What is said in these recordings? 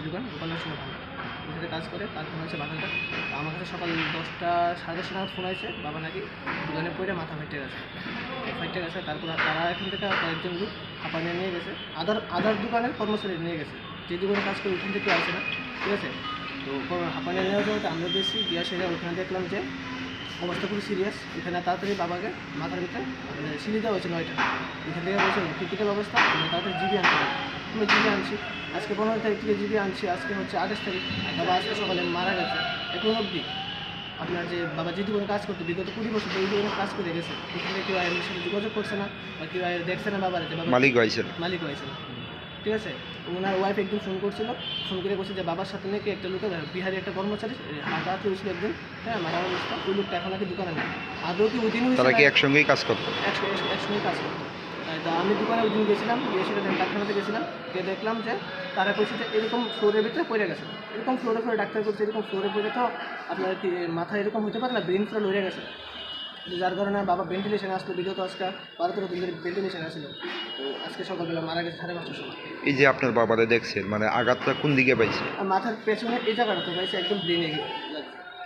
দোকান দোকানের সময় ভাঙা ওই সাথে কাজ করে তারপর হচ্ছে বাধাটা আমার কাছে সকাল 10টা 10:30 নাগাদ ফোন আছে বাবা নাকি দোকানে পড়ে মাথা ফেটে গেছে তারপর তারা এখান থেকে কয়েকজন লোক হাঁপানিয়ে নিয়ে গেছে আদার দোকানের কর্মচারী নিয়ে গেছে যে দোকানে কাজ করে ওইখান থেকে আসে না ঠিক আছে। তো হাঁপানিয়ে নেওয়ার জন্য আমরা গেছি গিয়া সেটা ওখানে দেখলাম যে অবস্থা খুবই সিরিয়াস। এখানে তাড়াতাড়ি বাবাকে মাথার ভিতরে সিলি দেওয়া হয়েছে 9টা। এখান থেকে বলছে ক্রিটিক্যাল অবস্থা আমরা তাড়াতাড়ি জিবি আনতে পারি। আমি জিবি আনছি আজকে 15 তারিখ থেকে জিবি আনছি, আজকে হচ্ছে 28 তারিখ। বাবা আজকে সকালে মারা গেছে। এখন অবধি আপনার যে বাবা যে দোকানে কাজ করতো বিগত 20 বছর এই দোকানে কাজ করে গেছে, এখানে কেউ এর সাথে যোগাযোগ করছে না বা কেউ দেখছে না বাবার যে বাবা মালিক হয়েছে না ঠিক আছে। ওনার ওয়াইফ একদিন ফোন করছিল, ফোন করে বলছে যে বাবার সাথে নাকি একটা লোকের বিহারি একটা কর্মচারী হাতাহাতি হয়েছিল একদিন, হ্যাঁ মারা অবস্থা। ওই লোকটা এখন নাকি দোকানে নেই। আদৌ কি ওই দিন তারা কি একসঙ্গেই কাজ করতো? একসঙ্গেই কাজ করতো। তা আমি দোকানে ওই দিন গেছিলাম, গিয়ে সেটা কারখানাতে গেছিলাম, গিয়ে দেখলাম যে তারা বলছে যে এরকম ফ্লোরের ভিতরে পড়ে গেছে। এরকম ফ্লোরে ডাক্তার করছে এরকম ফ্লোরে পড়ে তো আপনার কি মাথা এরকম হতে পারে না, ব্রেন ফ্লো লড়ে গেছে, যার কারণে বাবা ভেন্টিলেশনে আসলো। বিগত আজকে 12-13 দিন ধরে ভেন্টিলেশনে আসলো। তো আজকে সকালবেলা মারা গেছে 5:30টার সময়। এই যে আপনার বাবারে দেখছেন মানে আঘাতটা কোন দিকে পাইছে? মাথার পেছনে এই জায়গাটা তো পাইছে একদম ব্রেনে লাগছে,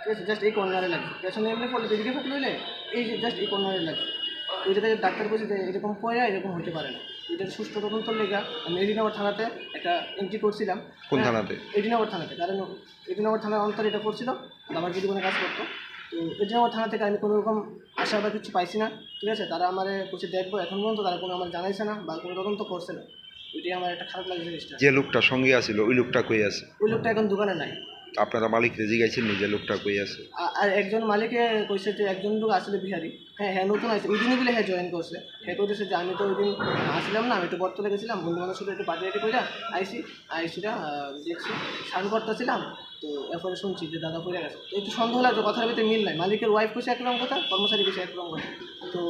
ঠিক আছে, জাস্ট এই কর্নারে লাগছে। পেছনে এমনি পড়লে এদিকে ফাটলে হইলে এই যে জাস্ট এই কর্নারে লাগছে। ওইটা থেকে ডাক্তার বলছে যে এরকম পড়ে এরকম হতে পারে না। এটার সুস্থ তদন্ত লেগা আমি এডিনগর থানাতে একটা এন্ট্রি করছিলাম। কোন থানাতে? এডিনগর থানাতে। কারণ এডিনগর থানার অন্তরে এটা করছিল, বাবার যদি কোনো কাজ করতো। তো এডিনগর থানা থেকে আমি কোনো রকম আশা বা কিছু পাইছি না, ঠিক আছে। তারা আমার কিছু দেখবো এখন পর্যন্ত তারা কোনো আমার জানাইছে না বা কোনো তদন্ত করছে না। ওইটাই আমার একটা খারাপ লাগছে জিনিসটা। যে লোকটা সঙ্গে আসছিল ওই লোকটা কই আছে? ওই লোকটা এখন দোকানে নাই। আপনারা মালিক রেজি গাইছেন নিজে লোকটা কই আছে? আর একজন মালিকে কইছে যে একজন লোক আসলে বিহারি, হ্যাঁ নতুন আছে, ওই দিনই বলে হ্যাঁ জয়েন করছে। হ্যাঁ কইতেছে যে আমি তো ওই দিন আসলাম না, আমি একটু বর্তলে গেছিলাম বন্ধু বান্ধবের সাথে একটু পার্টি করে আইসিটা দেখছি স্নান করতেছিলাম। তো এরপরে শুনছি যে দাদা পড়ে গেছে। তো একটু সন্দেহ লাগছে, কথার ভিতরে মিল নাই। মালিকের ওয়াইফ কইছে একরকম কথা, কর্মচারী কইছে একরকম কথা। তো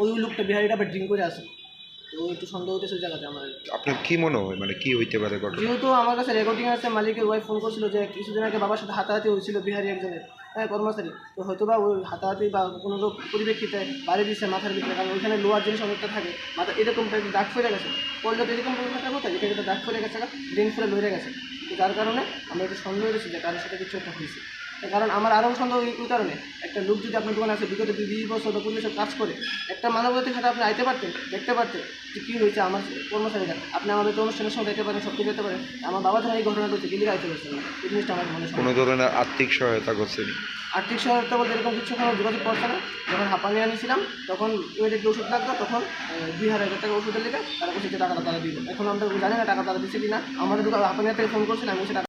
ওই লোকটা বিহারিটা আবার ড্রিঙ্ক করে আসে। তো একটু সন্দেহ হইতেছে ওই জায়গাতে আমার। আপনার কি মনে হয় মানে কি হইতে পারে? যেহেতু আমার কাছে রেকর্ডিং আছে, মালিকের ওয়াইফ ফোন করছিল যে কিছুদিন আগে বাবার সাথে হাতাহাতি হয়েছিল বিহারি একজনের, হ্যাঁ কর্মচারী। তো হয়তো বা ওই হাতাহাতি বা কোনো পরিপ্রেক্ষিতে বাড়ি দিচ্ছে মাথার ভিতরে, কারণ ওইখানে লোহার জিনিস অনেকটা থাকে। মাথা এরকম দাগ ফেলে গেছে, পড়লে তো এরকম থাকার কথা, এটা দাগ ফেলে গেছে, ব্রেন ফেলে লড়ে গেছে। তো যার কারণে আমরা একটু সন্দেহ হয়েছি যে কারোর সাথে কিছু একটা হয়েছে। কারণ আমার আরও সন্দেহ ওই কারণে, একটা লোক যদি আপনার দোকানে আছে বিগত 20 বছর বা 20 বছর কাজ করে, একটা মানবতার সাথে আপনি আইতে পারতেন, দেখতে পারতেন যে কী হয়েছে আমার কর্মচারীরা। আপনি আমাদের অনুষ্ঠানের সময় দেখতে পারেন, সব কিছু দেখতে পারেন। আমার বাবা যখন এই ঘটনা করছে গেলে আইতে পারছেন না, এই জিনিসটা আমার মনে হয়। কোনো ধরনের আর্থিক সহায়তা করছেন? আর্থিক সহায়তা বলতে এরকম কিছু কোনো যোগাযোগ করছে না। যখন হাঁপানি আনিয়েছিলাম তখন ইমিডিয়েটলি ওষুধ লাগতো, তখন 2000 টাকা ওষুধের লেগে তারা বলছে যে টাকাটা তারা দিল। এখন আমরা জানি না টাকা তারা দিচ্ছে কি না। আমাদের দোকান হাঁপানিয়া থেকে ফোন করছেন, আমি সে টাকা